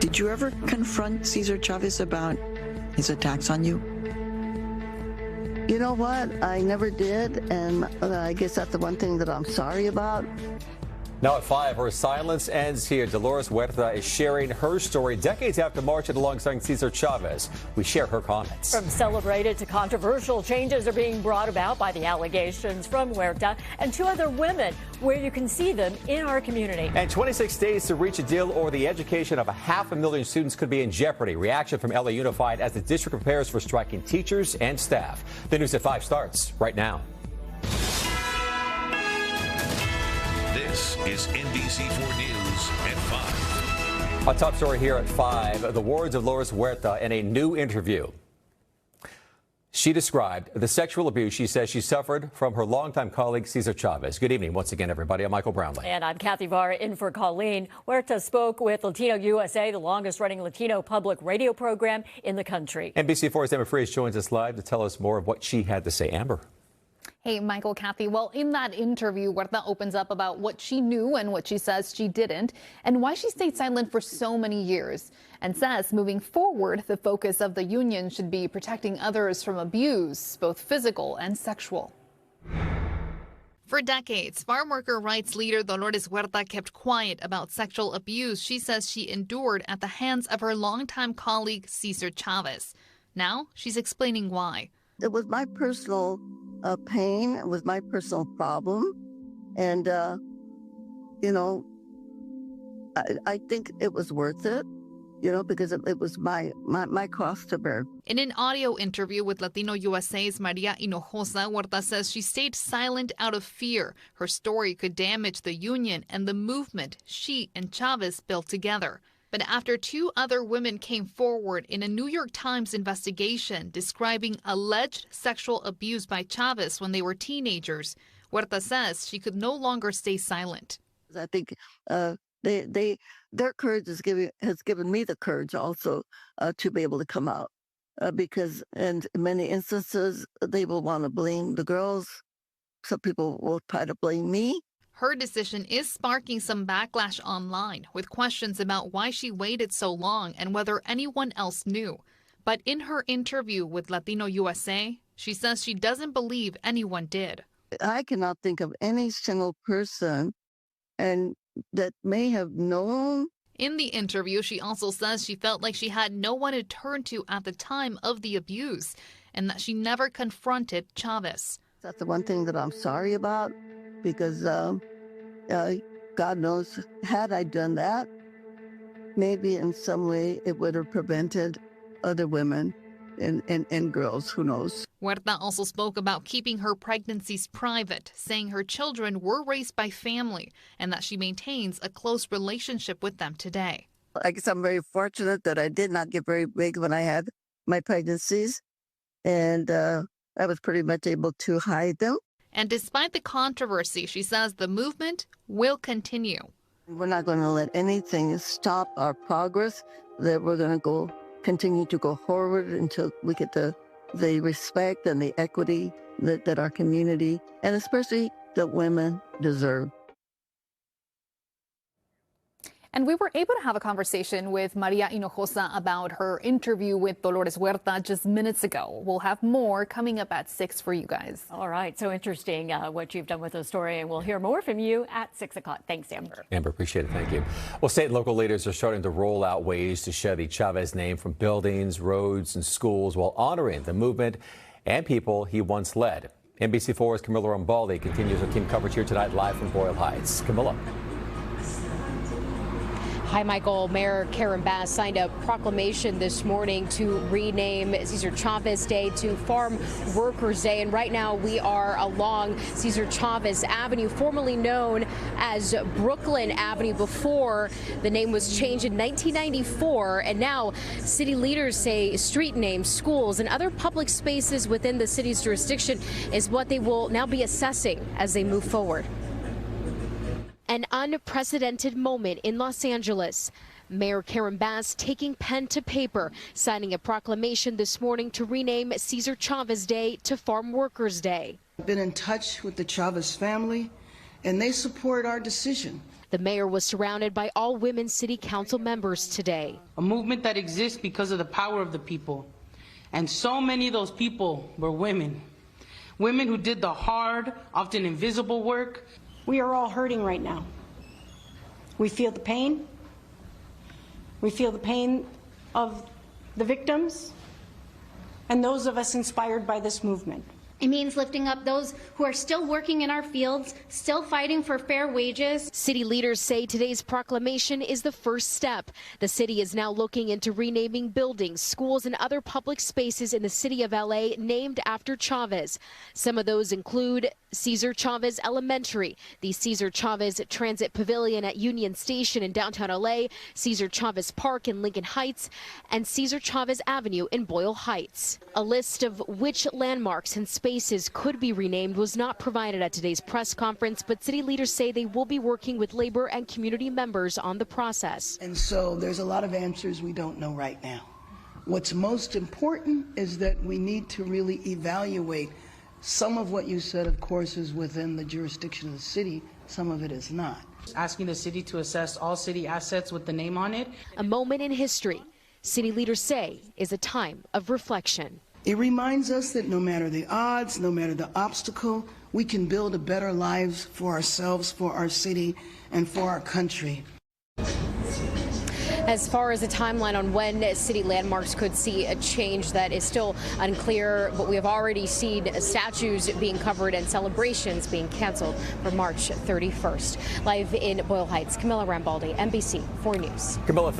Did you ever confront Cesar Chavez about his attacks on you? You know what? I never did, and I guess that's the one thing that I'm sorry about. Now at 5, her silence ends here. Dolores Huerta is sharing her story decades after marching alongside Cesar Chavez. We share her comments. From celebrated to controversial, changes are being brought about by the allegations from Huerta and 2 other women, where you can see them in our community. And 26 days to reach a deal, or the education of 500,000 students could be in jeopardy. Reaction from LA Unified as the district prepares for striking teachers and staff. The news at 5 starts right now. This is NBC4 News at 5. A top story here at 5. The words of Dolores Huerta in a new interview. She described the sexual abuse she says she suffered from her longtime colleague, Cesar Chavez. Good evening once again, everybody. I'm Michael Brownlee. And I'm Kathy Vara in for Colleen. Huerta spoke with Latino USA, the longest-running Latino public radio program in the country. NBC4's Amber Frias joins us live to tell us more of what she had to say. Amber. Hey, Michael, Kathy. Well, in that interview, Huerta opens up about what she knew and what she says she didn't, and why she stayed silent for so many years, and says moving forward, the focus of the union should be protecting others from abuse, both physical and sexual. For decades, farm worker rights leader Dolores Huerta kept quiet about sexual abuse she says she endured at the hands of her longtime colleague, Cesar Chavez. Now she's explaining why. It was my personal pain. It was my personal problem. And, I think it was worth it, because it was my cross to bear. In an audio interview with Latino USA's Maria Hinojosa, Huerta says she stayed silent out of fear. Her story could damage the union and the movement she and Chavez built together. But after 2 other women came forward in a New York Times investigation describing alleged sexual abuse by Chavez when they were teenagers, Huerta says she could no longer stay silent. I think their courage has given me the courage also to be able to come out, because in many instances they will want to blame the girls. Some people will try to blame me. Her decision is sparking some backlash online, with questions about why she waited so long and whether anyone else knew. But in her interview with Latino USA, she says she doesn't believe anyone did. I cannot think of any single person and that may have known. In the interview, she also says she felt like she had no one to turn to at the time of the abuse and that she never confronted Chavez. That's the one thing that I'm sorry about, because God knows, had I done that, maybe in some way it would have prevented other women and girls, who knows. Huerta also spoke about keeping her pregnancies private, saying her children were raised by family and that she maintains a close relationship with them today. I guess I'm very fortunate that I did not get very big when I had my pregnancies, and I was pretty much able to hide them. And despite the controversy, she says the movement will continue. We're not going to let anything stop our progress, that we're going to continue to go forward until we get the respect and the equity that our community, and especially the women, deserve. And we were able to have a conversation with Maria Hinojosa about her interview with Dolores Huerta just minutes ago. We'll have more coming up at 6 for you guys. All right. So interesting what you've done with the story. And we'll hear more from you at 6 o'clock. Thanks, Amber. Amber, appreciate it. Thank you. Well, state and local leaders are starting to roll out ways to shed the Chavez name from buildings, roads, and schools while honoring the movement and people he once led. NBC4's Camilla Rambaldi continues her team coverage here tonight live from Boyle Heights. Camilla. Hi, Michael. Mayor Karen Bass signed a proclamation this morning to rename Cesar Chavez Day to Farm Workers Day. And right now we are along Cesar Chavez Avenue, formerly known as Brooklyn Avenue before the name was changed in 1994. And now city leaders say street names, schools, and other public spaces within the city's jurisdiction is what they will now be assessing as they move forward. An unprecedented moment in Los Angeles. Mayor Karen Bass taking pen to paper, signing a proclamation this morning to rename Cesar Chavez Day to Farm Workers Day. I've been in touch with the Chavez family, and they support our decision. The mayor was surrounded by all women city council members today. A movement that exists because of the power of the people. And so many of those people were women. Women who did the hard, often invisible work. We are all hurting right now. We feel the pain. We feel the pain of the victims and those of us inspired by this movement. It means lifting up those who are still working in our fields, still fighting for fair wages. City leaders say today's proclamation is the first step. The city is now looking into renaming buildings, schools, and other public spaces in the city of LA named after Chavez. Some of those include Cesar Chavez Elementary, the Cesar Chavez Transit Pavilion at Union Station in downtown LA, Cesar Chavez Park in Lincoln Heights, and Cesar Chavez Avenue in Boyle Heights. A list of which landmarks and spaces could be renamed was not provided at today's press conference, but city leaders say they will be working with labor and community members on the process. And so there's a lot of answers we don't know right now. What's most important is that we need to really evaluate. Some of what you said, of course, is within the jurisdiction of the city. Some of it is not. Asking the city to assess all city assets with the name on it. A moment in history, city leaders say, is a time of reflection. It reminds us that no matter the odds, no matter the obstacle, we can build a better lives for ourselves, for our city, and for our country. As far as a timeline on when city landmarks could see a change, that is still unclear, but we have already seen statues being covered and celebrations being canceled for March 31st. Live in Boyle Heights, Camilla Rambaldi, NBC 4 News. Camilla,